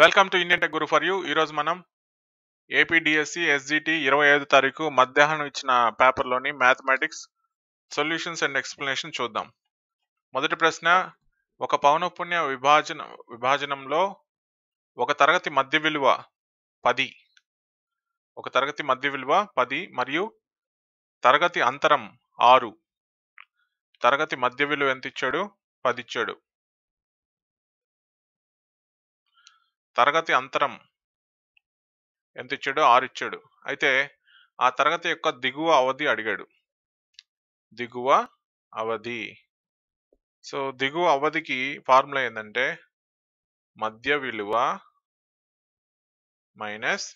Welcome to Indian tech Guru for you. ఈరోజు మనం APDSC SGT 25 తారీఖు మధ్యాహ్నం ఇచ్చిన పేపర్లోని మ్యాథమెటిక్స్ సొల్యూషన్స్ అండ్ ఎక్స్ప్లెనేషన్ చూద్దాం. మొదటి ప్రశ్న, ఒక పౌనఃపున్య విభాజనంలో ఒక తరగతి మధ్య విలువ 10, ఒక తరగతి మధ్య విలువ 10 మరియు తరగతి అంతరం 6. తరగతి మధ్య విలువ ఎంత ఇచ్చాడు? 10 ఇచ్చాడు. తరగతి అంతరం ఎంత ఇచ్చాడు? 6 ఇచ్చాడు. అయితే ఆ తరగతి యొక్క దిగువ అవధి అడిగాడు. దిగువ అవధి. సో దిగువ అవధికి ఫార్ములా ఏంటంటే మధ్య విలువ మైనస్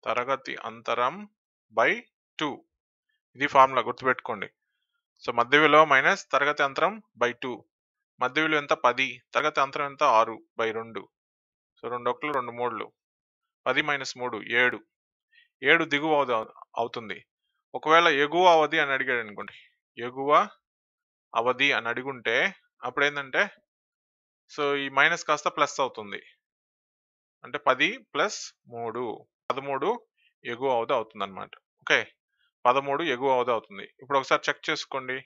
తరగతి అంతరం బై 2. ఇది ఫార్ములా, గుర్తుపెట్టుకోండి. సో మధ్య విలువ మైనస్ తరగతి అంతరం బై 2. మధ్య విలువ ఎంత? 10. తరగతి అంతరం ఎంత? 6 బై 2. So 2 1 2 3 10 minus 3 7. 7 దిగువ అవధి అవుతుంది. ఒకవేళ ఎగువ అవధి అని అడిగాడు అనుకోండి, ఎగువ అవధి అని అడుగుంటే అప్పుడు ఏంటంటే సో ఈ మైనస్ కాస్త ప్లస్ అవుతుంది. అంటే 10 ప్లస్ 3 13 ఎగువ అవధి అవుతుంది అనమాట. ఓకే, 13 ఎగువ అవధి అవుతుంది. ఇప్పుడు ఒకసారి చెక్ చేసుకోండి.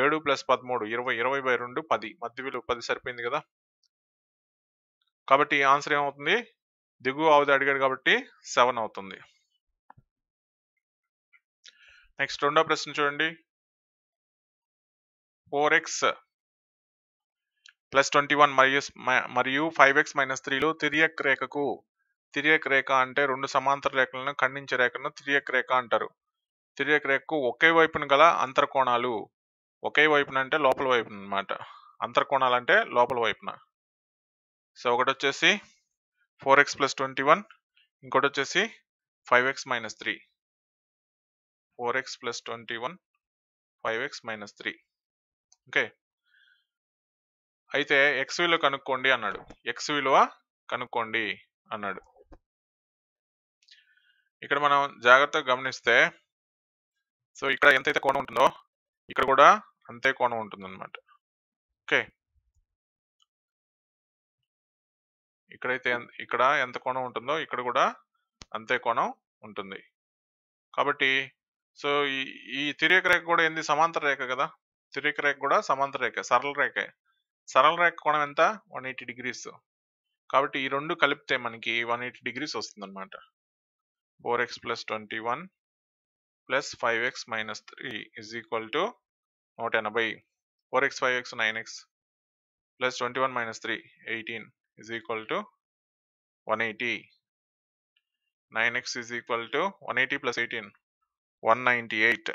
7 ప్లస్ 13 20, 20 బై 2 10. మధ్య విలువ 10 సరిపోయింది కదా. కాబట్టి ఆన్సర్ ఏమవుతుంది? దిగువ అవధి అడిగాడు కాబట్టి 7 అవుతుంది. నెక్స్ట్ రెండో ప్రశ్న చూడండి. 4x ప్లస్ 21 మరియు 5x మైనస్ 3లు తిర్యక్ రేఖకు, తిర్యక్ రేఖ అంటే రెండు సమాంతర రేఖలను ఖండించే రేఖను తిర్యక్ రేఖ అంటారు. తిర్యక్ రేఖకు ఒకే వైపున గల అంతర్కోణాలు, ఒకే వైపున అంటే లోపల వైపున అనమాట. అంతర్కోణాలు అంటే లోపల వైపున. సో ఒకటి వచ్చేసి 4x ప్లస్ 21, ఇంకోటి వచ్చేసి 5x minus 3. 4x plus 21, 5x minus 3. Okay, అయితే ఎక్స్ విలువ కనుక్కోండి అన్నాడు. ఎక్స్ విలువ కనుక్కోండి అన్నాడు. ఇక్కడ మనం జాగ్రత్తగా గమనిస్తే సో ఇక్కడ ఎంతైతే కోణం ఉంటుందో ఇక్కడ కూడా అంతే కోణం ఉంటుంది అనమాట. ఓకే, ఇక్కడైతే ఇక్కడ ఎంత కోణం ఉంటుందో ఇక్కడ కూడా అంతే కోణం ఉంటుంది. కాబట్టి సో ఈ తిర్యక రేఖ కూడా ఏంది? సమాంతర రేఖ కదా. తిర్యక రేఖ కూడా సమాంతర రేఖ, సరళ రేఖ. సరళ రేఖ కోణం ఎంత? 180 డిగ్రీస్. కాబట్టి ఈ రెండు కలిపితే మనకి 180 డిగ్రీస్ వస్తుంది అనమాట. 4x plus 21 plus 5x minus 3 is equal to 180. 4x 5x 9x plus 21 minus 3 18 is equal to 180. 9x is equal to 180 plus 18 198.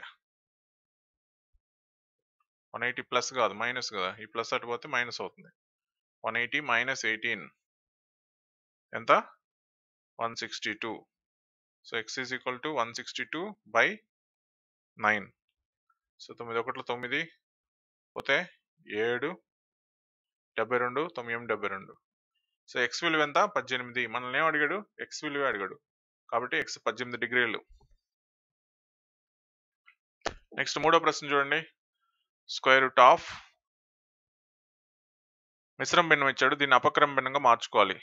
180 plus కాదు, మైనస్ కదా. ఈ ప్లస్ అటు పోతే మైనస్ అవుతుంది. 180 మైనస్ 18 ఎంత? 162. So x is equal to 162 by 9. So 9 1 9 పోతే 7 72 9 72. So X విలువ ఎంత? 18. మనల్ని ఏం అడిగాడు? ఎక్స్ విలువ అడిగాడు కాబట్టి ఎక్స్ 18 డిగ్రీలు. నెక్స్ట్ మూడో ప్రశ్న చూడండి. స్క్వేర్ రూట్ ఆఫ్ మిశ్రమ భిన్నం ఇచ్చాడు, దీన్ని అపక్రమ భిన్నంగా మార్చుకోవాలి.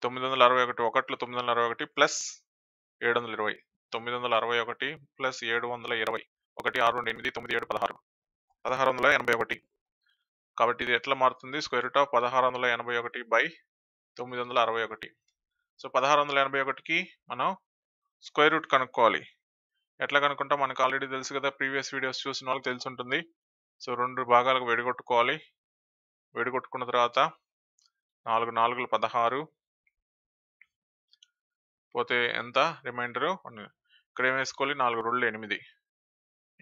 961 ఒకట్లో 961 ప్లస్ 720, 961 ప్లస్ 720, 1 6 2 8 9 7 16, 1681. కాబట్టి ఇది ఎట్లా మారుతుంది? Square root of 1681 by 961. So 1681కి మనం స్క్వేర్ రూట్ కనుక్కోవాలి. ఎట్లా కనుక్కుంటాం? మనకు ఆల్రెడీ తెలుసు కదా, ప్రీవియస్ వీడియోస్ చూసిన వాళ్ళకి తెలిసి ఉంటుంది. సో 2 భాగాలకు విడగొట్టుకోవాలి. విడగొట్టుకున్న తర్వాత 4 4 16 పోతే ఎంత? రిమైండరు ఇక్కడ ఏం వేసుకోవాలి? 4 2 8.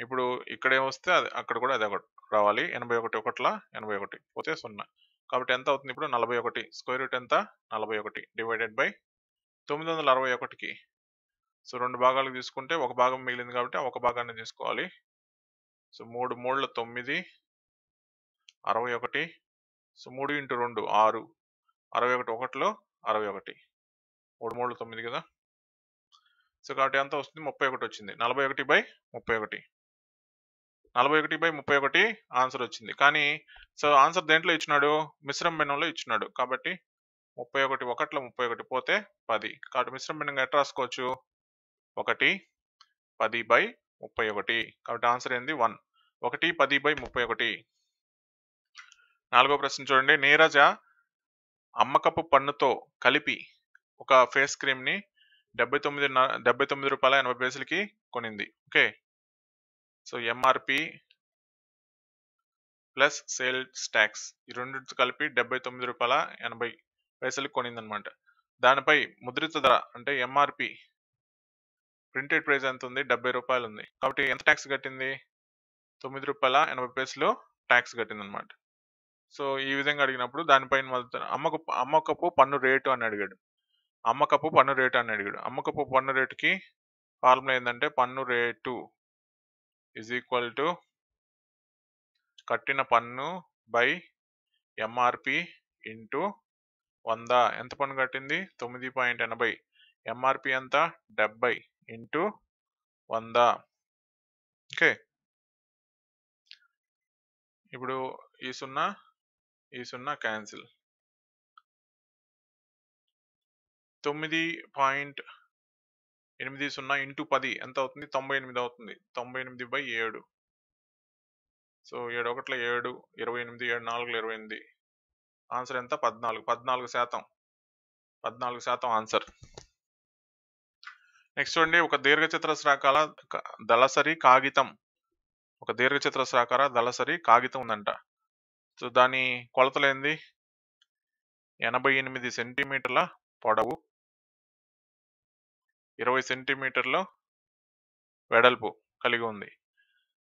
ఇప్పుడు ఇక్కడ ఏమొస్తే అది అక్కడ కూడా అదే రావాలి. 81 1 81 పోతే 0. కాబట్టి ఎంత అవుతుంది ఇప్పుడు? 41. స్క్వేర్ రూట్ ఎంత? 41 డివైడెడ్ బై 961కి. సో 2 భాగాలకు తీసుకుంటే ఒక భాగం మిగిలింది కాబట్టి ఒక భాగాన్ని తీసుకోవాలి. సో 3 3 9 61. సో 3 × 2 6, 61 1 61, 3 3 9 కదా. సో కాబట్టి ఎంత వస్తుంది? 31 వచ్చింది. 41 బై 31. 41 బై 31 ఆన్సర్ వచ్చింది. కానీ సో ఆన్సర్ దేంట్లో ఇచ్చినాడు? మిశ్రమ భిన్నంలో ఇచ్చినాడు. కాబట్టి 31 ఒకట్లో 31 పోతే 10. కాబట్టి మిశ్రమ భిన్నంగా ఎట్లా రాసుకోవచ్చు? 1 10/31. కాబట్టి ఆన్సర్ ఏంది 1. 1 10/31. 4వ ప్రశ్న చూడండి. నీరజ అమ్మకపు పన్నుతో కలిపి ఒక ఫేస్ క్రీమ్ ని 79 రూపాయల 80 పైసలకి కొనింది. Okay, so MRP plus sales tax ఈ రెండు కలిపి 79 రూపాయల 80 పైసలకి కొనింది అనమాట. దానిపై ముద్రిత ధర అంటే ఎంఆర్పి ప్రింటెడ్ ప్రైస్ ఎంత ఉంది? 70 రూపాయలు ఉంది. కాబట్టి ఎంత ట్యాక్స్ కట్టింది? 9 రూపాయల 80 పైసలు ట్యాక్స్ కట్టింది అనమాట. సో ఈ విధంగా అడిగినప్పుడు దానిపైన అమ్మకపు పన్ను రేటు అని అడిగాడు. అమ్మకపు పన్ను రేటుకి ఫార్ములా ఏంటంటే పన్ను రేటు ఈజ్ ఈక్వల్ టు కట్టిన పన్ను బై ఎంఆర్పి ఇంటూ 100. ఎంత పన్ను కట్టింది? 9.80. ఎంఆర్పి ఎంత? 70 ఇంటూ 100. ఓకే, ఇప్పుడు ఈ 0 క్యాన్సిల్. 9.80 ఇంటూ 10 ఎంత అవుతుంది? 98 అవుతుంది. 98/7. సో 7 1 7, 28, 7 4 28. ఆన్సర్ ఎంత? 14%. 14% ఆన్సర్. నెక్స్ట్ చూడండి. ఒక దీర్ఘచతురస్రాకార దళసరి కాగితం ఉందంట. సో దాని కొలతలేంది? 88 సెంటీమీటర్ల పొడవు, 20 సెంటీమీటర్ల వెడల్పు కలిగి ఉంది.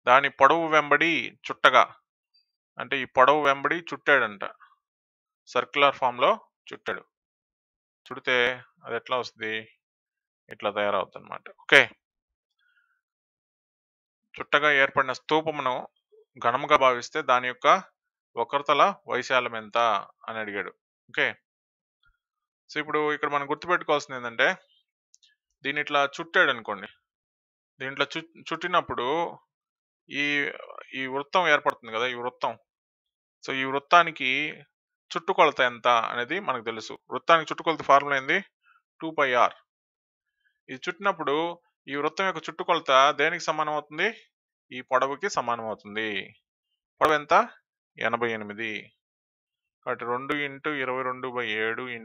దాని పొడవు వెంబడి చుట్టగా, అంటే ఈ పొడవు వెంబడి చుట్టాడంట. సర్క్యులర్ ఫామ్ లో చుడితే అది ఎట్లా వస్తుంది? ఇట్లా తయారవుతుంది అనమాట. ఓకే, చుట్టగా ఏర్పడిన స్తూపమును ఘనముగా భావిస్తే దాని యొక్క వక్రతల వైశాల్యం ఎంత అని అడిగాడు. ఓకే, సో ఇప్పుడు ఇక్కడ మనం గుర్తుపెట్టుకోవాల్సింది ఏంటంటే దీన్ని ఇట్లా చుట్టాడు అనుకోండి. దీంట్లో చుట్టినప్పుడు ఈ వృత్తం ఏర్పడుతుంది కదా, ఈ వృత్తం. సో ఈ వృత్తానికి చుట్టుకొలత ఎంత అనేది మనకు తెలుసు. వృత్తానికి చుట్టుకొలత ఫార్ములా ఏంది? 2πr. ఇది చుట్టినప్పుడు ఈ వృత్తం యొక్క చుట్టుకొలత దేనికి సమానం అవుతుంది? ఈ పొడవుకి సమానం అవుతుంది. పొడవు ఎంత? 88. కాబట్టి 2 × 22/7 ×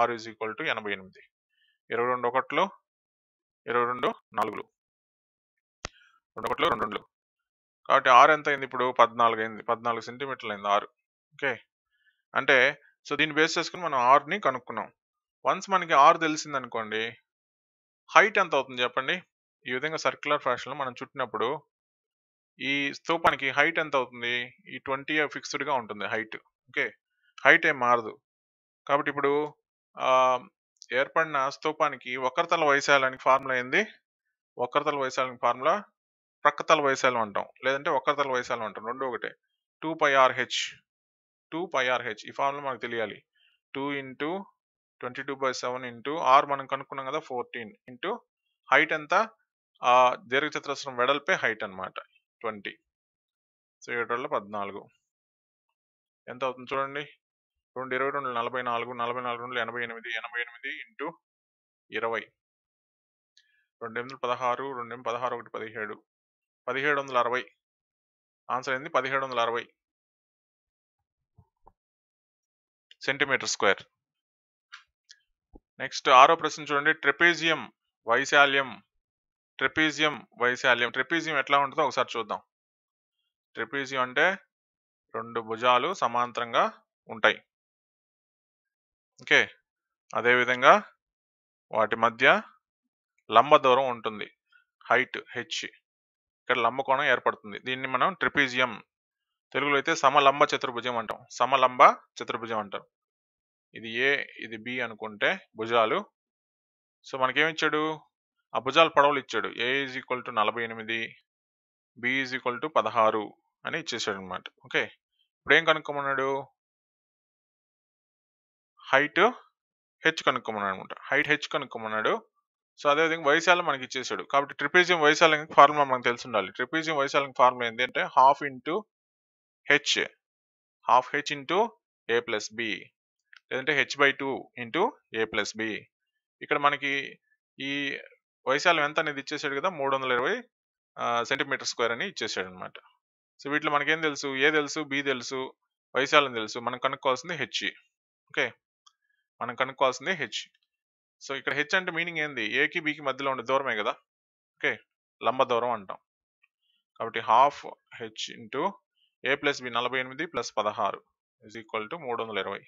r = 88. 22 ఒకట్లు 22 4, 2 ఒకట్లు 2. కాబట్టి r ఎంత అయింది? ఇప్పుడు 14 అయింది. 14 సెంటీమీటర్లు అయింది r. ఓకే, అంటే సో దీన్ని బేస్ చేసుకుని మనం r ని కనుక్కున్నాం. వన్స్ మనకి r తెలిసింది అనుకోండి, హైట్ ఎంత అవుతుంది చెప్పండి? ఈ విధంగా సర్క్యులర్ ఫ్యాషన్ లో మనం చుట్టినప్పుడు ఈ స్తూపానికి హైట్ ఎంత అవుతుంది? ఈ 20 ఫిక్స్డ్ గా ఉంటుంది హైట్. ఓకే, హైట్ ఏం మారదు. కాబట్టి ఇప్పుడు ఏర్పడిన స్తూపానికి వక్రతల వైశాల్యానికి ఫార్ములా ఏంది? వక్రతల వైశాల్యానికి ఫార్ములా ప్రక్కతల వైశాల్యం అంటాం, లేదంటే వక్రతల వైశాల్యం అంటాం, రెండు ఒకటే. 2πrh. ఈ ఫార్ములా మనకు తెలియాలి. 2 × 22/7 r మనం కనుక్కున్నాం కదా 14 ఇంటూ హైట్ ఎంత? దీర్ఘచతురస్రం వెడల్పే హైట్ అన్నమాట 20. సో 7 14 ఎంత అవుతుంది చూడండి. 2 22 44, 44 88, 88 ఇంటూ 20, 2 8 16, 2 8 16 1 17, 1760. ఆన్సర్ ఏంది? 1760 సెంటీమీటర్ స్క్వేర్. నెక్స్ట్ 6వ ప్రశ్న చూడండి. ట్రెపీజియం వైశాల్యం ఎట్లా ఉంటుందో ఒకసారి చూద్దాం. ట్రెపీజియం అంటే 2 భుజాలు సమాంతరంగా ఉంటాయి. ఓకే, అదేవిధంగా వాటి మధ్య లంబ దూరం ఉంటుంది, హైట్ h. ఇక్కడ లంబకోణం ఏర్పడుతుంది. దీన్ని మనం ట్రెపీజియం, తెలుగులో అయితే సమలంబ చతుర్భుజం అంటారు. ఇది ఏ, ఇది బి అనుకుంటే భుజాలు. సో మనకేమిచ్చాడు? ఆ భుజాల పొడవులు ఇచ్చాడు. a = 48, b = 16 అని ఇచ్చేసాడు అనమాట. ఓకే, ఇప్పుడు ఏం కనుక్కోమన్నాడు? హైట్ h కనుక్కోమన్నాడు అనమాట. Height h కనుక్కోమన్నాడు. సో అదేవిధంగా వైశాల్యం మనకి ఇచ్చేసాడు. కాబట్టి ట్రెపీజియం వైశాల్యం ఫార్ములా మనకు తెలిసి ఉండాలి. ట్రెపీజియం వైశాల్యం ఫార్ములా ఏంటి అంటే ½ h × a + b. లేదంటే h/2 into a plus B. ఇక్కడ మనకి ఈ వైశాల్యం ఎంత అనేది ఇచ్చేసాడు కదా, 320 సెంటీమీటర్ స్క్వేర్ అని ఇచ్చేసాడు అనమాట. సో వీటిలో మనకేం తెలుసు, ఏ తెలుసు, బి తెలుసు, వైశాల్యం తెలుసు. మనం కనుక్కోవాల్సింది హెచ్. ఓకే, మనం కనుక్కోవాల్సింది హెచ్. సో ఇక్కడ హెచ్ అంటే మీనింగ్ ఏంది, ఏకి బికి మధ్యలో ఉండే దూరమే కదా. ఓకే, లంబ దూరం అంటాం. కాబట్టి half H into A plus B 48 plus 16 is equal to 320.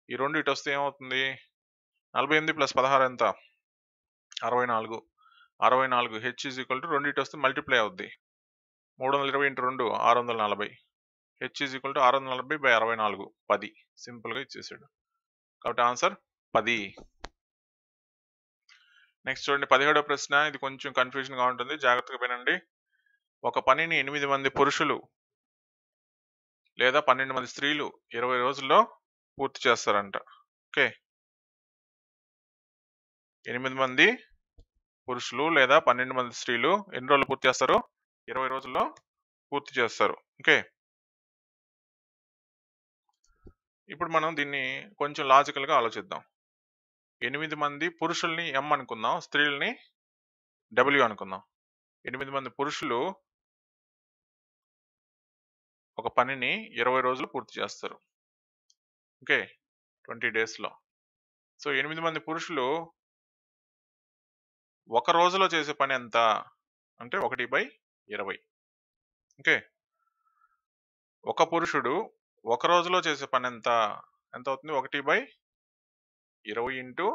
ఈ రెండు ఇటు వస్తే ఏమవుతుంది, 48 ప్లస్ 16 ఎంత, 64. 64 హెచ్ ఈజ్ ఈక్వల్ టు 2 ఇటు వస్తే మల్టిప్లై అవుద్ది, 320 into 2 640. H is equal to 640/64 10. సింపుల్గా ఇచ్చేసాడు. కాబట్టి ఆన్సర్ 10. నెక్స్ట్ చూడండి 17వ ప్రశ్న. ఇది కొంచెం కన్ఫ్యూజన్గా ఉంటుంది, జాగ్రత్తగా వినండి. ఒక పనిని 8 మంది పురుషులు లేదా 12 మంది స్త్రీలు 20 రోజుల్లో పూర్తి చేస్తారంట. ఓకే, 8 మంది పురుషులు లేదా 12 మంది స్త్రీలు ఎన్ని రోజులు పూర్తి చేస్తారు, 20 రోజుల్లో పూర్తి చేస్తారు. ఓకే, ఇప్పుడు మనం దీన్ని కొంచెం లాజికల్గా ఆలోచిద్దాం. 8 మంది పురుషుల్ని ఎం అనుకుందాం, స్త్రీలని డబ్ల్యూ అనుకుందాం. 8 మంది పురుషులు ఒక పనిని 20 రోజులు పూర్తి చేస్తారు. ఓకే, 20 డేస్లో. సో 8 మంది పురుషులు ఒక రోజులో చేసే పని ఎంత అంటే 1/20. ఓకే, ఒక పురుషుడు ఒక రోజులో చేసే పని ఎంత అవుతుంది, 1/20 ఇంటూ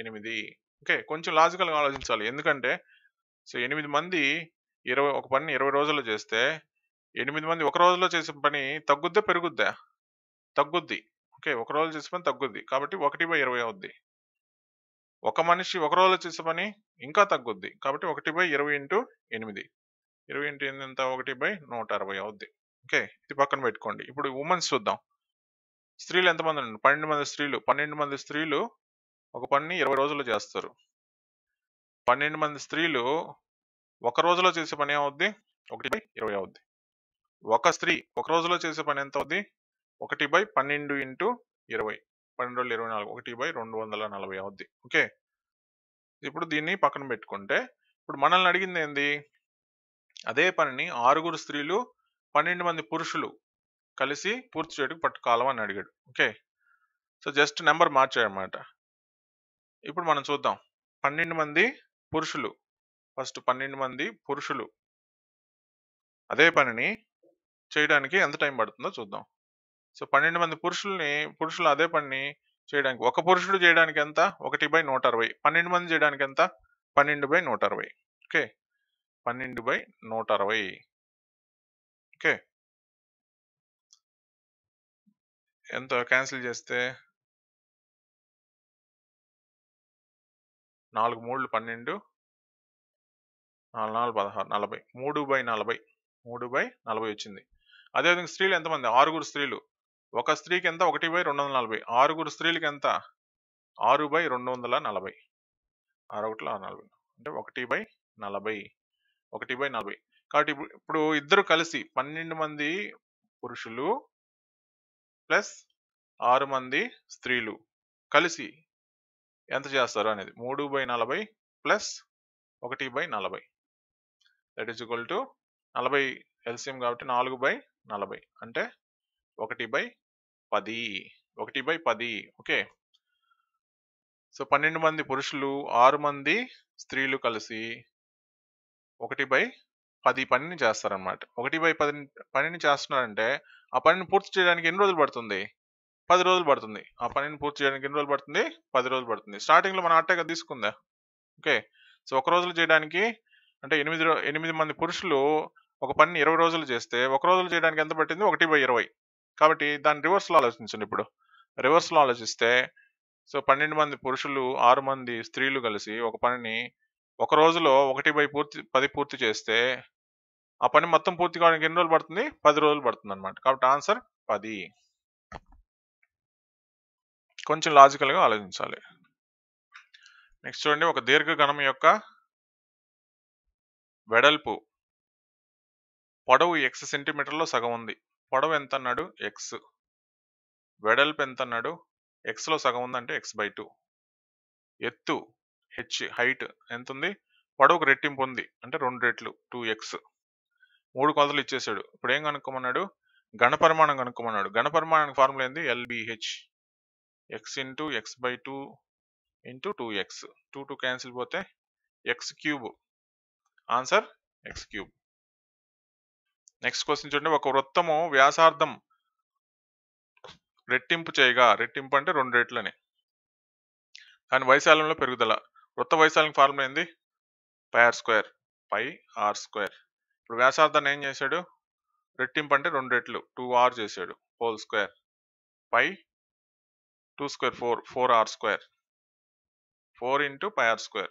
8. ఓకే, కొంచెం లాజికల్గా ఆలోచించాలి. ఎందుకంటే సో 8 మంది ఒక పని 20 రోజుల్లో చేస్తే 8 మంది ఒక రోజులో చేసే పని తగ్గుద్దా పెరుగుద్దా, తగ్గుద్ది. ఓకే, ఒక రోజు చేసే పని తగ్గుద్ది, కాబట్టి 1/20 అవుద్ది. ఒక మనిషి ఒక రోజులో చేసే పని ఇంకా తగ్గుద్ది, కాబట్టి 1/20 ఇంటూ 8. 20 ఇంటూ 8 ఎంత, 1/160 అవుద్ది. ఓకే, ఇది పక్కన పెట్టుకోండి. ఇప్పుడు ఉమెన్స్ చూద్దాం. స్త్రీలు ఎంతమంది ఉన్నారు, 12 మంది స్త్రీలు. 12 మంది స్త్రీలు ఒక పనిని 20 రోజుల్లో చేస్తారు. 12 మంది స్త్రీలు ఒక రోజులో చేసే పని ఏమవుద్ది, 1/20 అవుద్ది. ఒక స్త్రీ ఒక రోజులో చేసే పని ఎంత అవుద్ది, 1/12 ఇంటూ 20. 12 24, 1/240 అవుద్ది. ఓకే, ఇప్పుడు దీన్ని పక్కన పెట్టుకుంటే ఇప్పుడు మనల్ని అడిగింది ఏంది, అదే పనిని 6 స్త్రీలు 12 మంది పురుషులు కలిసి పూర్తి చేయడానికి పట్టుకోవాలం అని అడిగాడు. ఓకే, సో జస్ట్ నెంబర్ మార్చాడనమాట. ఇప్పుడు మనం చూద్దాం. 12 మంది పురుషులు, ఫస్ట్ 12 మంది పురుషులు అదే పనిని చేయడానికి ఎంత టైం పడుతుందో చూద్దాం. సో 12 మంది పురుషులు అదే పనిని చేయడానికి, ఒక పురుషుడు చేయడానికి ఎంత, 1/160. 12 మంది చేయడానికి ఎంత, 12/160. ఓకే, 12/160. ఓకే, ఎంత క్యాన్సిల్ చేస్తే 4 3 12, 4 4 16, 40. 3/40. 3/40 వచ్చింది. అదేవిధంగా స్త్రీలు ఎంతమంది, 6 స్త్రీలు. ఒక స్త్రీకి ఎంత, 1/240. 6 స్త్రీలకి ఎంత, 6/240. 6/40 అంటే 1/40. 1/40. కాబట్టి ఇప్పుడు ఇద్దరు కలిసి 12 మంది పురుషులు ప్లస్ 6 మంది స్త్రీలు కలిసి ఎంత చేస్తారు అనేది 3/40 plus 1/40. That is equal to 40 LCM కాబట్టి 4/40 అంటే 1/10. 1/10. ఓకే, సో 12 మంది పురుషులు 6 మంది స్త్రీలు కలిసి 1/10 పనిని చేస్తారనమాట. 1/10 పనిని చేస్తున్నారంటే ఆ పనిని పూర్తి చేయడానికి ఎన్ని రోజులు పడుతుంది, 10 రోజులు పడుతుంది. ఆ పనిని పూర్తి చేయడానికి ఎన్ని రోజులు పడుతుంది, 10 రోజులు పడుతుంది. స్టార్టింగ్లో మనం అట్టేగా తీసుకుందా. ఓకే, సో ఒక రోజులో చేయడానికి అంటే 8 మంది పురుషులు ఒక పనిని 20 రోజులు చేస్తే ఒక రోజులో చేయడానికి ఎంత పట్టింది, 1/20. కాబట్టి దాన్ని రివర్స్లో ఆలోచించండి. ఇప్పుడు రివర్స్లో ఆలోచిస్తే సో 12 మంది పురుషులు 6 మంది స్త్రీలు కలిసి ఒక పనిని ఒక రోజులో 1/10 పూర్తి చేస్తే ఆ పని మొత్తం పూర్తి కావడానికి ఎన్ని రోజులు పడుతుంది, 10 రోజులు పడుతుంది అనమాట. కాబట్టి ఆన్సర్ 10. కొంచెం లాజికల్గా ఆలోచించాలి. నెక్స్ట్ చూడండి, ఒక దీర్ఘఘనం యొక్క వెడల్పు పొడవు x సెంటీమీటర్లో సగం ఉంది. పొడవు ఎంత అన్నాడు, x. వెడల్పు ఎంత అన్నాడు, ఎక్స్లో సగం ఉందంటే x/2. ఎత్తు హైట్ ఎంత ఉంది, పొడవుకు రెట్టింపు ఉంది అంటే 2 రెట్లు 2x. 3 కొలతలు ఇచ్చేసాడు. ఇప్పుడు ఏం కనుక్కోమన్నాడు, ఘనపరిమాణం కనుక్కోమన్నాడు. ఘనపరిమాణానికి ఫార్ములా ఏంది, LBH, x into x/2 into 2x. 2 cancel పోతే x³ answer x³. Next question చూడండి, ఒక వృత్తము వ్యాసార్థం రెట్టింపు చేయగా, రెట్టింపు అంటే 2 రెట్లని, కానీ వైశాల్యంలో పెరుగుదల. వృత్త వైశాల్యం ఫార్ములా ఏంది, πr², πr². ఇప్పుడు వ్యాసార్థాన్ని ఏం చేశాడు, రెట్టింపు అంటే 2 రెట్లు 2r చేశాడు, హోల్ స్క్వేర్, పై 2² 4r², 4 ఇంటూ πr².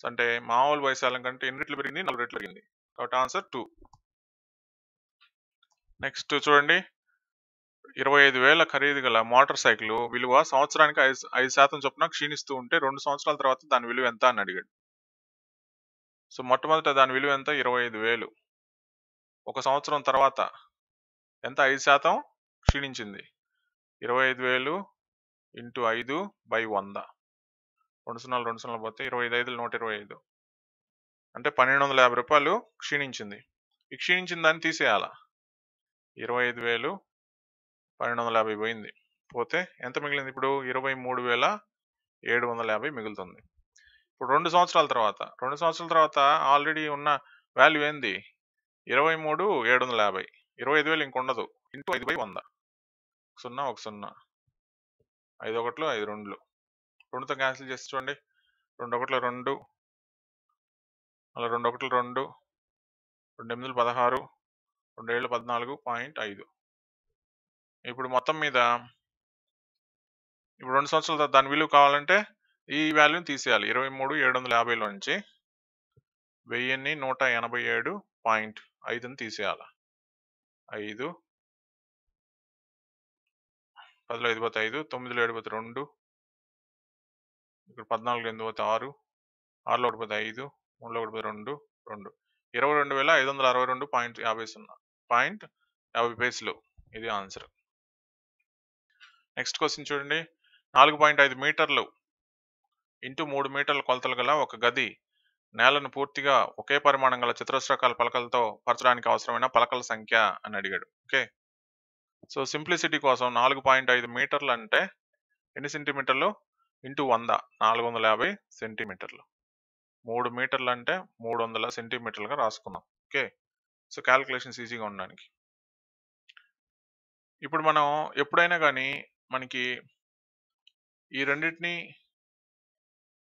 అంటే మామూలు వైశాల్యం కంటే ఎన్ని రెట్లు పెరిగింది, 4 రెట్లు పెరిగింది, కాబట్టి ఆన్సర్ 2. నెక్స్ట్ చూడండి, 25,000 ఖరీదు గల మోటార్ సైకిల్ విలువ సంవత్సరానికి 5% చొప్పున క్షీణిస్తూ ఉంటే 2 సంవత్సరాల తర్వాత దాని విలువ ఎంత అని అడిగాడు. సో మొట్టమొదట దాని విలువ ఎంత, 25,000. ఒక సంవత్సరం తర్వాత ఎంత, 5% క్షీణించింది. 25,000 ఇంటూ 5/100, 2 సున్నాలు 2 సున్నాలు పోతే 25 125, అంటే 1,250 రూపాయలు క్షీణించింది. ఈ క్షీణించిన దాన్ని తీసేయాలా, 25,000 1,250 పోయింది, పోతే ఎంత మిగిలింది, ఇప్పుడు 23,750 మిగులుతుంది. ఇప్పుడు 2 సంవత్సరాల తర్వాత ఆల్రెడీ ఉన్న వాల్యూ ఏంది, 23,750, 25,000 ఇంకొండదు, ఇంటూ 5/100, 0 1 0, 5 1 5 2, 2తో క్యాన్సిల్ చేసి చూడండి, 2 1 2, అలా 2 1 2, 2 8 16, 2 7 14.5. ఇప్పుడు మొత్తం మీద ఇప్పుడు 2 సంవత్సరాల తర్వాత దాని విలువ కావాలంటే ఈ వాల్యూని తీసేయాలి. 23,750లో నుంచి 1,187.5ని తీసేయాలి. 5 10లో 5 పోతే 5, 9లో 7 పోతే 2, ఇక్కడ 14 8 పోతే 6, 6లో 1 పోతే 5, 3లో 1 పోతే 2, 2, 22,562.50. ఇది ఆన్సర్. నెక్స్ట్ క్వశ్చన్ చూడండి, 4.5 మీటర్లు ఇంటూ 3 మీటర్ల కొలతలు గల ఒక గది నేలను పూర్తిగా ఒకే పరిమాణం గల చతురస్రాకార పలకలతో పరచడానికి అవసరమైన పలకల సంఖ్య అని అడిగాడు. ఓకే, సో సింప్లిసిటీ కోసం 4.5 మీటర్లు అంటే ఎన్ని సెంటీమీటర్లు, ఇంటూ 100, 450 సెంటీమీటర్లు. 3 మీటర్లు అంటే 300 సెంటీమీటర్లుగా రాసుకున్నాం. ఓకే, సో క్యాలిక్యులేషన్స్ ఈజీగా ఉండడానికి. ఇప్పుడు మనం ఎప్పుడైనా కానీ మనకి ఈ రెండింటిని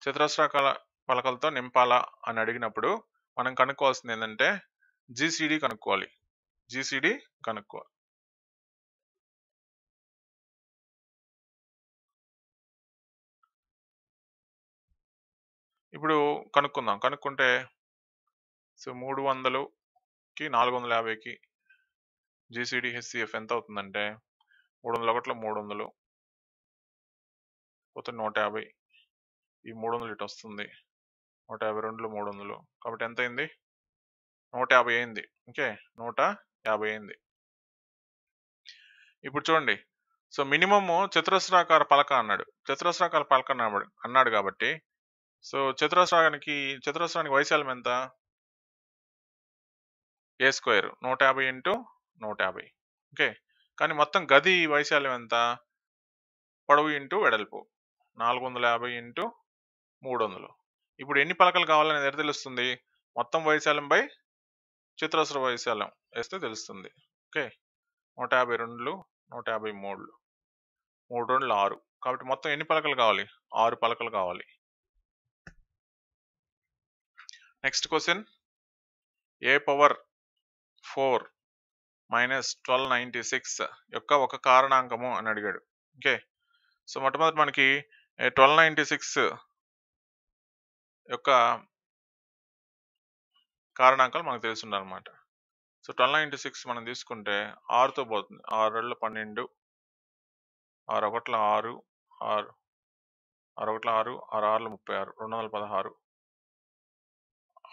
చతురస్రాకార పలకలతో నింపాలా అని అడిగినప్పుడు మనం కనుక్కోవాల్సింది ఏంటంటే జీసీడీ కనుక్కోవాలి. ఇప్పుడు కనుక్కుంటే సో 300కి 450కి జీసీడీ హెచ్సిఎఫ్ ఎంత అవుతుందంటే 301 300 పోతే 150, ఈ 300 ఇటు వస్తుంది, 152 300, కాబట్టి ఎంత అయింది, 150 అయింది. ఓకే, 150 అయింది. ఇప్పుడు చూడండి, సో మినిమము చతురస్రాకార పలక అన్నాడు కాబట్టి సో చతురస్రానికి వైశాల్యం ఎంత, a², 150 ఇంటూ 150. ఓకే, కానీ మొత్తం గది వైశాల్యం ఎంత, పొడవు ఇంటూ వెడల్పు 450 ఇంటూ 300. ఇప్పుడు ఎన్ని పలకలు కావాలనేది ఎక్కడ తెలుస్తుంది, మొత్తం వైశాల్యం బై చతురస్ర వైశాల్యం వేస్తే తెలుస్తుంది. ఓకే, 152 153, 3 2 6, కాబట్టి మొత్తం ఎన్ని పలకలు కావాలి, 6 పలకలు కావాలి. నెక్స్ట్ క్వశ్చన్, a⁴ మైనస్ 1296 యొక్క ఒక కారణాంకము అని అడిగాడు. ఓకే, సో మొట్టమొదటి మనకి 1296 యొక్క కారణాంకాలు మనకు తెలుసుండాలన్నమాట. సో 1296 మనం తీసుకుంటే 6తో పోతుంది, 6 2 12, 6 1 6, 6 1 6, 6 6 36, 216,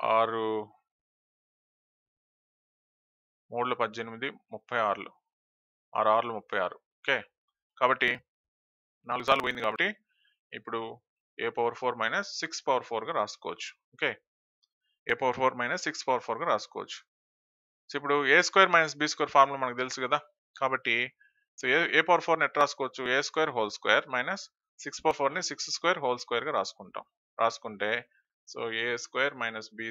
6 3 18, 36, 6 6 36. ఓకే, కాబట్టి 4 సార్లు పోయింది కాబట్టి ఇప్పుడు a⁴ మైనస్ 6⁴ రాసుకోవచ్చు. ఓకే, a⁴ మైనస్ 6⁴ రాసుకోవచ్చు. సో ఇప్పుడు a² - b² ఫార్ములా మనకు తెలుసు కదా, కాబట్టి సో a⁴ ఎట్ రాసుకోవచ్చు, a² మైనస్ 6⁴ని 6² రాసుకుంటాం. రాసుకుంటే సో a² - b²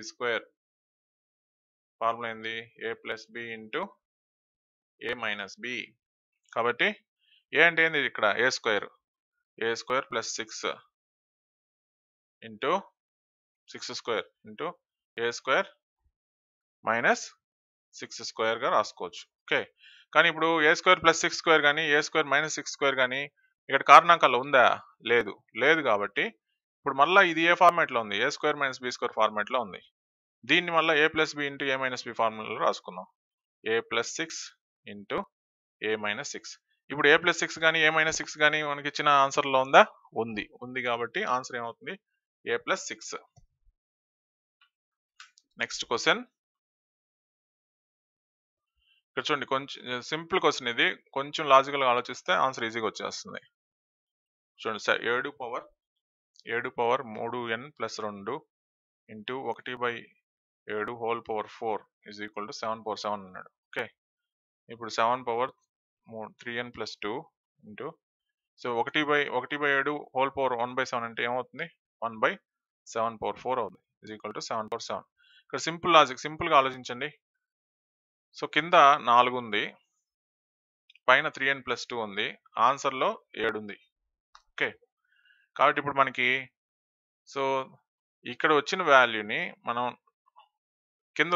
ఫార్ములా ఏంది, a + b into a - b. కాబట్టి ఏ అంటే ఏంది ఇక్కడ a² + 6 ఇంటూ 6² ఇంటూ a² - 6² రాసుకోవచ్చు. ఓకే, కానీ ఇప్పుడు a² + 6² కానీ a² - 6² కానీ ఇక్కడ కారణాంకాలు ఉందా, లేదు కాబట్టి ఇప్పుడు మళ్ళీ ఇది ఏ ఫార్మాట్లో ఉంది, a² - b² ఫార్మాట్లో ఉంది. దీన్ని మళ్ళీ a + b into a - b ఫార్ములాలో రాసుకుందాం. a + 6 into a - 6. ఇప్పుడు a + 6 కానీ a - 6 కానీ మనకి ఇచ్చిన ఆన్సర్లో ఉందా, ఉంది కాబట్టి ఆన్సర్ ఏమవుతుంది, a + 6. నెక్స్ట్ క్వశ్చన్ ఇక్కడ చూడండి, కొంచెం సింపుల్ క్వశ్చన్ ఇది, కొంచెం లాజికల్గా ఆలోచిస్తే ఆన్సర్ ఈజీగా వచ్చేస్తుంది. చూడండి sir, 7⁻3n + 2 into 1/7 is equal to 7/7 అన్నాడు. ఓకే, ఇప్పుడు 7⁻3n + 2 ఇంటూ సో 1/7 1/7 అంటే ఏమవుతుంది, 1/7/4 అవుతుంది, ఈజ్ ఈక్వల్ టు 7/7. ఇక్కడ సింపుల్గా ఆలోచించండి. సో కింద 4 ఉంది, పైన 3n + 2 ఉంది, ఆన్సర్లో 7 ఉంది. ఓకే, కాబట్టి ఇప్పుడు మనకి సో ఇక్కడ వచ్చిన వాల్యూని మనం కింద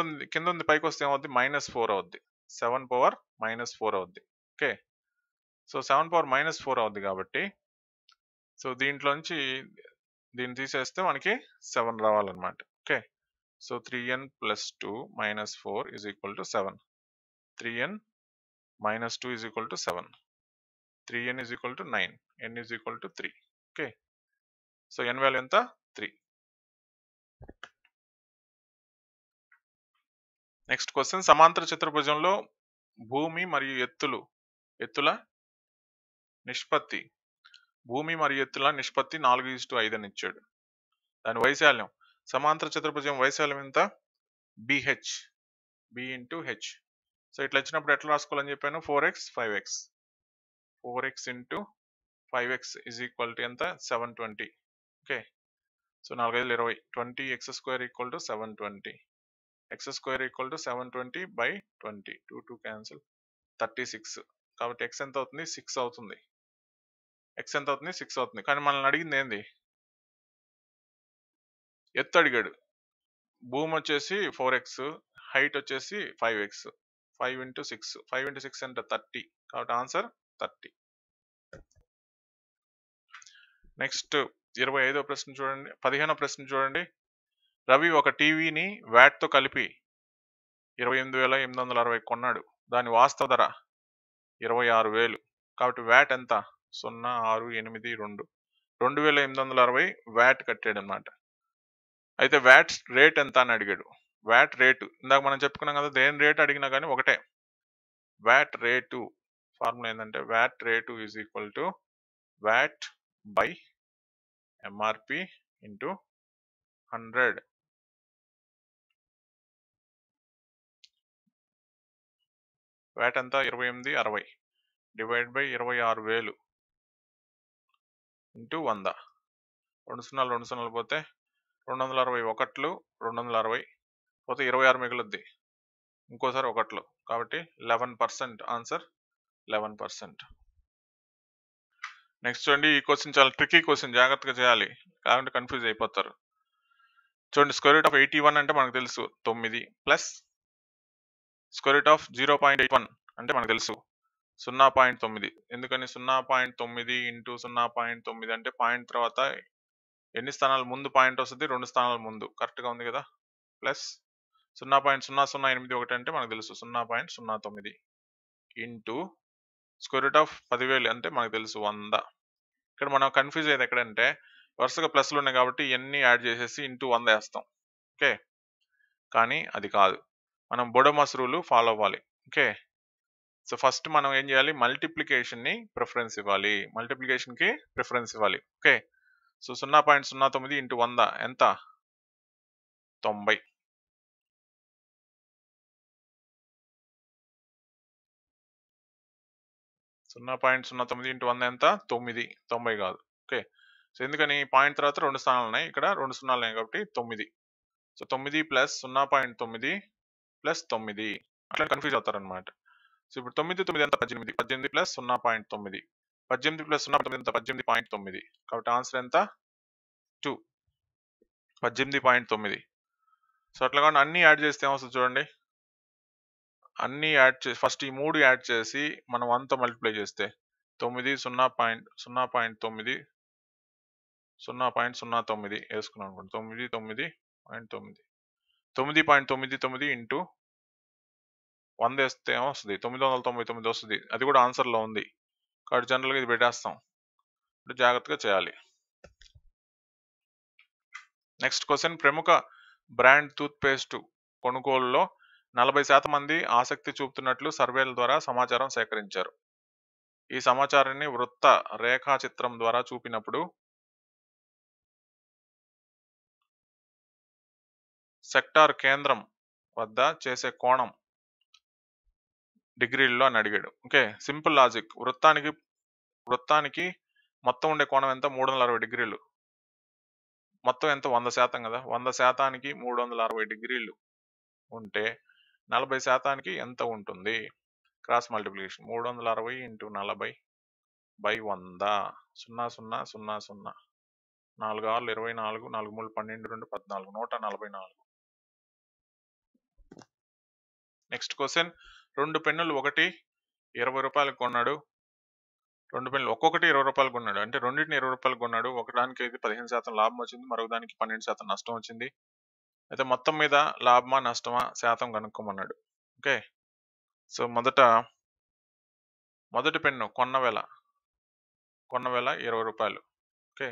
ఉంది పైకి వస్తే ఏమవుద్ది, -4 అవుద్ది, 7⁻⁻4 అవుద్ది. ఓకే, సో 7⁻⁻4 అవుద్ది కాబట్టి సో దీంట్లోంచి దీన్ని తీసేస్తే మనకి 7 రావాలన్నమాట. Okay, so 3n + 2 - 4 is equal to 7. 3n - 2 is equal to 7. 3n is equal to 9. n is equal to 3. Okay, so n value ఎంత, 3. నెక్స్ట్ క్వశ్చన్, సమాంతర చతుర్భుజంలో భూమి మరియు ఎత్తుల నిష్పత్తి 4:5 అని ఇచ్చాడు. దాని వైశాల్యం, సమాంతర చతుర్భుజం వైశాల్యం ఎంత, bh, b into h. So ఇట్లా ఇచ్చినప్పుడు ఎట్లా రాసుకోవాలని చెప్పాను, 4x 5x. 4x into 5x is equal to ఎంత, 720. Okay, so 4 5 20, 20x² equal to 720. x² equal to 720/20, 2 cancel, 36. కాబట్టి x ఎంత అవుతుంది, 6 అవుతుంది. x ఎంత అవుతుంది, 6 అవుతుంది. కానీ మనల్ని అడిగింది ఏంది, ఎత్తు అడిగాడు. భూమి వచ్చేసి 4x, హైట్ వచ్చేసి 5x. 5 ఇంటూ 6, 5 ఇంటూ 6 అంటే 30, కాబట్టి ఆన్సర్ 30. నెక్స్ట్ 15వ ప్రశ్న చూడండి, 15వ ప్రశ్న చూడండి. రవి ఒక టీవీని వ్యాట్తో కలిపి 28,860 కొన్నాడు. దాని వాస్తవ ధర 26,000. కాబట్టి వ్యాట్ ఎంత, 0,682, 2,860 వ్యాట్ కట్టాడు అనమాట. అయితే వ్యాట్ రేట్ ఎంత అని అడిగాడు. వ్యాట్ రేటు ఇందాక మనం చెప్పుకున్నాం కదా, దేని రేట్ అడిగినా కానీ ఒకటే. వ్యాట్ రేటు ఫార్ములా ఏంటంటే, VAT rate is equal to VAT by MRP into 100. VAT అంతా 2860 డివైడ్ బై 26,000 ఇంటూ 100. 2 సున్నాలు పోతే 261, 260 పోతే 26 మిగులుద్ది, ఇంకోసారి 1. కాబట్టి 11%, ఆన్సర్ 11%. నెక్స్ట్ చూడండి, ఈ క్వశ్చన్ చాలా ట్రికీ క్వశ్చన్, జాగ్రత్తగా చేయాలి, కాకుంటే కన్ఫ్యూజ్ అయిపోతారు. చూడండి, √81 అంటే మనకు తెలుసు 9 ప్లస్ √0.81 అంటే మనకు తెలుసు 0.9. ఎందుకని 0.9 ఇంటూ 0.9 అంటే పాయింట్ తర్వాత ఎన్ని స్థానాల ముందు పాయింట్ వస్తుంది, 2 స్థానాల ముందు, కరెక్ట్గా ఉంది కదా. ప్లస్ 0.0081 అంటే మనకు తెలుసు 0.09 ఇంటూ √10,000 అంటే మనకు తెలుసు 100. ఇక్కడ మనం కన్ఫ్యూజ్ అయ్యేది ఎక్కడంటే, వరుసగా ప్లస్లు ఉన్నాయి కాబట్టి ఇవన్నీ యాడ్ చేసేసి ఇంటూ 100 వేస్తాం. ఓకే, కానీ అది కాదు, మనం బొడోమస్ రూల్ ఫాలో అవ్వాలి. ఓకే, సో ఫస్ట్ మనం ఏం చేయాలి, మల్టిప్లికేషన్ని ప్రిఫరెన్స్ ఇవ్వాలి, మల్టిప్లికేషన్కి ప్రిఫరెన్స్ ఇవ్వాలి. ఓకే, సో 0.09 ఇంటూ 100 ఎంత, 90. 0.09 ఇంటూ 100 ఎంత, 9, 90 కాదు. ఓకే, సో ఎందుకని పాయింట్ తర్వాత 2 స్థానాలు ఉన్నాయి, ఇక్కడ 2 సున్నాలు ఉన్నాయి కాబట్టి 9. సో 9 ప్లస్ 0.9 ప్లస్ 9 అట్లా కన్ఫ్యూజ్ అవుతారనమాట. సో ఇప్పుడు 9 9 ఎంత, 18, 18 ప్లస్ 0.9, 18 ప్లస్ 0.9 ఎంత, 18.9. కాబట్టి ఆన్సర్ ఎంత, 2, 18.9. సో అట్లా కానీ అన్ని యాడ్ చేస్తే ఏమొస్తుంది చూడండి, అన్ని యాడ్ చేసి ఫస్ట్ ఈ 3 యాడ్ చేసి మనం 1తో మల్టిప్లై చేస్తే 9 0.9 0.09 వేసుకున్నాం అనుకోండి, 9 9.99 ఇంటూ 100 వేస్తే ఏమొస్తుంది, 999 వస్తుంది. అది కూడా ఆన్సర్లో ఉంది కాబట్టి జనరల్గా ఇది పెట్టేస్తాం. ఇప్పుడు జాగ్రత్తగా చేయాలి. నెక్స్ట్ క్వశ్చన్, ప్రముఖ బ్రాండ్ టూత్పేస్ట్ కొనుగోలులో 40% మంది ఆసక్తి చూపుతున్నట్లు సర్వేల ద్వారా సమాచారం సేకరించారు. ఈ సమాచారాన్ని వృత్త రేఖాచిత్రం ద్వారా చూపినప్పుడు సెక్టార్ కేంద్రం వద్ద చేసే కోణం డిగ్రీల్లో అని అడిగాడు. Okay, simple logic. వృత్తానికి మొత్తం ఉండే కోణం ఎంత, 360 డిగ్రీలు. మొత్తం ఎంత, 100% కదా. 100%కి 360 డిగ్రీలు ఉంటే 40%కి ఎంత ఉంటుంది, cross multiplication 360 into 40 by 100, 0 0 0 0, 4 6 24, 4 3 12 2 14, 144. Next question, 2 పెన్నులు ఒకటి 20 రూపాయలకు కొన్నాడు, 2 పెన్నులు ఒక్కొక్కటి 20 రూపాయలకు కొన్నాడు, అంటే రెండింటిని 20 రూపాయలకు కొన్నాడు. ఒకదానికి అయితే 15% లాభం వచ్చింది, మరొక దానికి 12% నష్టం వచ్చింది. అయితే మొత్తం మీద లాభమా నష్టమా శాతం కనుక్కోమన్నాడు. ఓకే, సో మొదటి పెన్ను కొన్న వేల 20 రూపాయలు. ఓకే,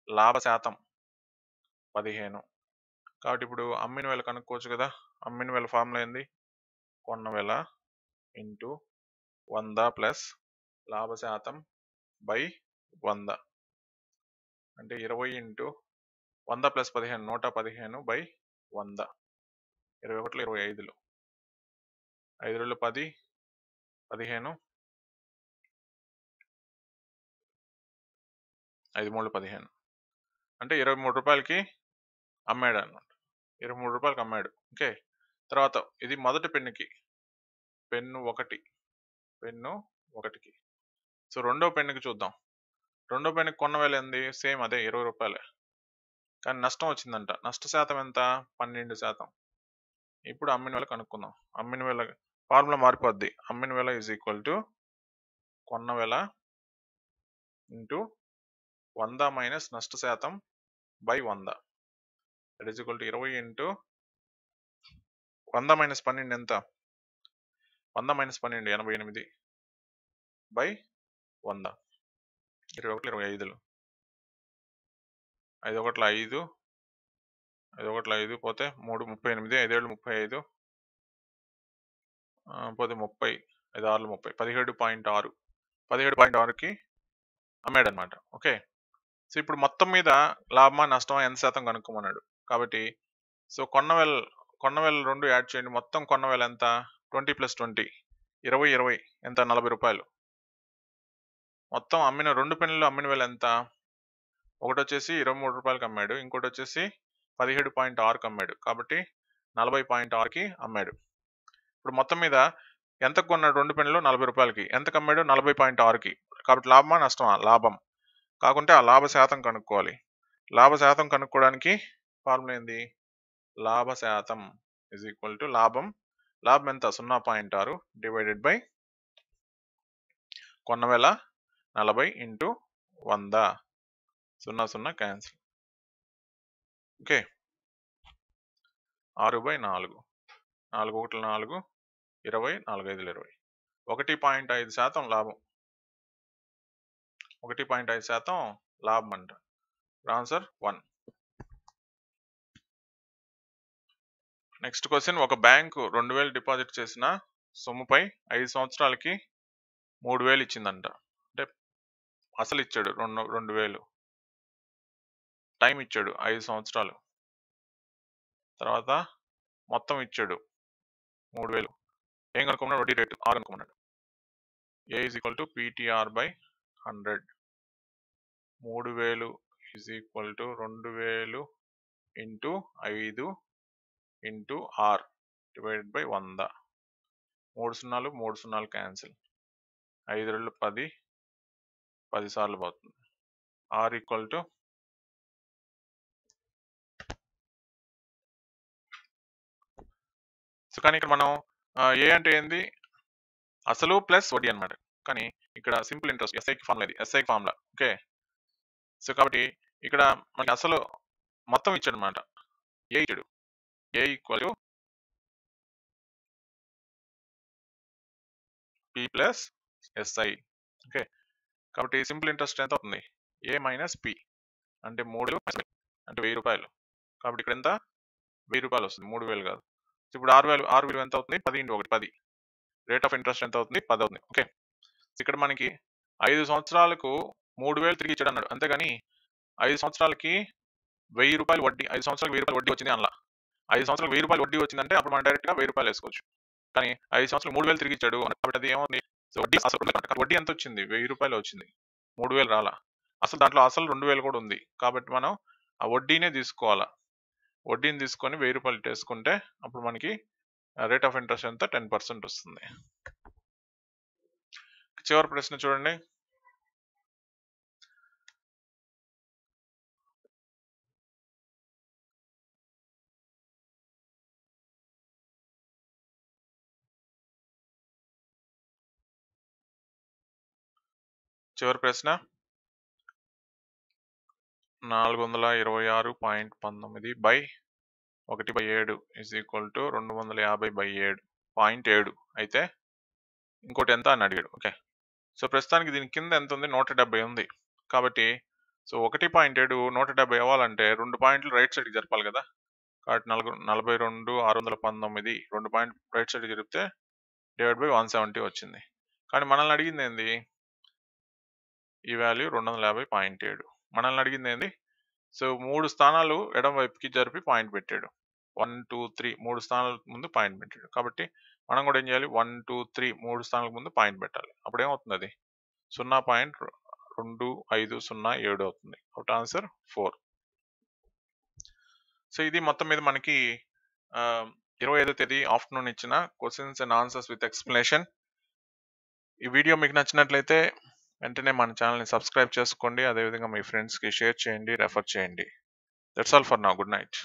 లాభ శాతం 15. కాబట్టి ఇప్పుడు అమ్మిన వేల కనుక్కోవచ్చు కదా. అమ్మిన వేల ఫార్ములా ఏంది, కొన్న వేల ఇంటూ 100 ప్లస్ లాభ శాతం బై 100, అంటే 20 ఇంటూ 100 ప్లస్ 15, 115 బై 100, 21 25, 5 రోజులు 10, 15, 5 3 15, అంటే 23 రూపాయలకి అమ్మాడు అన్నమాట. 23 రూపాయలకి అమ్మాడు. ఓకే, తర్వాత ఇది మొదటి పెన్నుకి, పెన్ను ఒకటికి. సో రెండో పెన్నుకి చూద్దాం. రెండో పెన్నుకి కొన్న వేల ఏంది, సేమ్ అదే 20 రూపాయలే, కానీ నష్టం వచ్చిందంట. నష్ట శాతం ఎంత, 12%. ఇప్పుడు అమ్మిన వేల కనుక్కుందాం. అమ్మిన వేల ఫార్ములా మారిపోద్ది. అమ్మిన వేల ఈజ్ ఈక్వల్ టు కొన్న వేల ఇంటూ 100 మైనస్ నష్ట శాతం by 100, that is equal to 20 into 100 minus 12 ఎంత, 100 మైనస్ 12 88 బై 100, 21 25, 5 1 5, 5 1 5 పోతే 3 38, 5 7 35 పోతే 30, 5 6 30, 17.6, 17.6కి అమ్మాడు అనమాట. ఓకే, సో ఇప్పుడు మొత్తం మీద లాభమా నష్టమా ఎంత శాతం కనుక్కోమన్నాడు. కాబట్టి సో కొన్న వేల 2 యాడ్ చేయండి. మొత్తం కొన్న వేల ఎంత, 20 ప్లస్ 20, 20 20 ఎంత, 40 రూపాయలు. మొత్తం అమ్మిన 2 పెన్నులు అమ్మిన వేల ఎంత, ఒకటి వచ్చేసి 23 రూపాయలకి అమ్మాడు, ఇంకోటి వచ్చేసి 17.6కి అమ్మాడు, కాబట్టి 40.6కి అమ్మాడు. ఇప్పుడు మొత్తం మీద ఎంత కొన్నాడు, 2 పెన్నులు 40 రూపాయలకి, ఎంత అమ్మాడు, 40.6కి. కాబట్టి లాభమా నష్టమా, లాభం. కాకుంటే ఆ లాభ శాతం కనుక్కోవాలి. లాభ శాతం కనుక్కోవడానికి ఫార్ములా ఏంది, లాభ శాతం ఇజ్ ఈక్వల్ టు లాభం ఎంత, 0.6 డివైడెడ్ బై కొన్న వేల 40 ఇంటూ 100, 0 0 క్యాన్సిల్. ఓకే, 6/4, 4 1 4, 20, 4 5 20, 1.5% లాభం, 1.5% లాభం అంట. ఆన్సర్ 1. నెక్స్ట్ క్వశ్చన్, ఒక బ్యాంకు 2000 డిపాజిట్ చేసిన సొమ్ముపై 5 సంవత్సరాలకి 3000 ఇచ్చిందంట. అంటే అసలు ఇచ్చాడు 2000, టైం ఇచ్చాడు 5 సంవత్సరాలు, తర్వాత మొత్తం ఇచ్చాడు 3000. ఏం కనుక్కున్నాడు? వడ్డీ రేటు ఆర్ అనుకున్నాడు. A is equal to PTR by 100. 3000 is equal to 2000 into 5 into R divided by 100. 3 సున్నాలు 3 సున్నాలు క్యాన్సిల్. 5 2 10, 10 సార్లు పోతుంది. ఆర్ ఈక్వల్ టు సో కానీ ఇక్కడ మనం ఏ అంటే ఏంది? అసలు ప్లస్ వడ్డీ అనమాట. కానీ ఇక్కడ సింపుల్ ఇంట్రెస్ట్ ఎస్ఐకి ఫార్ములా, ఇది ఎస్ఐకి ఫార్ములా. ఓకే, సో కాబట్టి ఇక్కడ మనకి అసలు మొత్తం ఇచ్చాడు అనమాట. ఏ ఇచ్చాడు, A equal to P plus SI. Okay, కాబట్టి సింపుల్ ఇంట్రెస్ట్ ఎంత అవుతుంది? ఏ మైనస్ పి అంటే 3 అంటే 1000 రూపాయలు. కాబట్టి ఇక్కడ ఎంత? 1000 రూపాయలు వస్తుంది, 3000 కాదు. ఇప్పుడు ఆరు విలువ ఎంత అవుతుంది? 10 × 1 10. రేట్ ఆఫ్ ఇంట్రెస్ట్ ఎంత అవుతుంది? 10 అవుతుంది. ఓకే, ఇక్కడ మనకి 5 సంవత్సరాలకు 3000 తిరిగి ఇచ్చాడు అన్నాడు, అంతేగాని 5 సంవత్సరాలకి 1000 రూపాయలు వడ్డీ, 5 సంవత్సరాలకు 1000 రూపాయలు వడ్డీ వచ్చింది అలా. 5 సంవత్సరాలకు 1000 రూపాయలు వడ్డీ వచ్చిందంటే అప్పుడు మనం డైరెక్ట్గా 1000 రూపాయలు వేసుకోవచ్చు. కానీ 5 సంవత్సరాలు 3000 తిరిగి ఇచ్చాడు కాబట్టి అది ఏమవుతుంది? వడ్డీ అసలు వడ్డీ ఎంత వచ్చింది? 1000 రూపాయలు వచ్చింది, 3000 రాలా. అసలు దాంట్లో అసలు 2000 కూడా ఉంది. కాబట్టి మనం ఆ వడ్డీనే తీసుకోవాలా. వడ్డీని తీసుకొని 1000 రూపాయలు వేసుకుంటే అప్పుడు మనకి రేట్ ఆఫ్ ఇంట్రెస్ట్ ఎంత? 10% వస్తుంది. చివరి ప్రశ్న చూడండి. చివరి ప్రశ్న 426.19 బై 1/7 ఈజ్ ఈక్వల్ టు 250/7 0.7 అయితే ఇంకోటి ఎంత అని అడిగాడు. ఓకే, సో ప్రస్తుతానికి దీని కింద ఎంత ఉంది? 170 ఉంది. కాబట్టి సో 1.7 170 అవ్వాలంటే 2 పాయింట్లు రైట్ సైడ్కి జరపాలి కదా. కాబట్టి 42,619 2 పాయింట్ రైట్ సైడ్ జరిపితే డివైడ్ బై 170 వచ్చింది. కానీ మనల్ని అడిగింది ఏంది? ఈ వాల్యూ 250.7. మనల్ని అడిగింది ఏంది? సో 3 స్థానాలు ఎడం వైపుకి జరిపి పాయింట్ పెట్టాడు. 1 2 3 3 స్థానాల ముందు పాయింట్ పెట్టాడు. కాబట్టి మనం కూడా ఏం చేయాలి? 1 2 3 3 స్థానాల ముందు పాయింట్ పెట్టాలి. అప్పుడు ఏమవుతుంది? అది 0.2507 అవుతుంది. కాబట్టి ఆన్సర్ 4. సో ఇది మొత్తం మీద మనకి 25వ తేదీ ఆఫ్టర్నూన్ ఇచ్చిన questions and answers with explanation. ఈ వీడియో మీకు నచ్చినట్లయితే వెంటనే మన ఛానల్ని సబ్స్క్రైబ్ చేసుకోండి. అదేవిధంగా మీ ఫ్రెండ్స్కి షేర్ చేయండి, రెఫర్ చేయండి. That's all for now. Good night.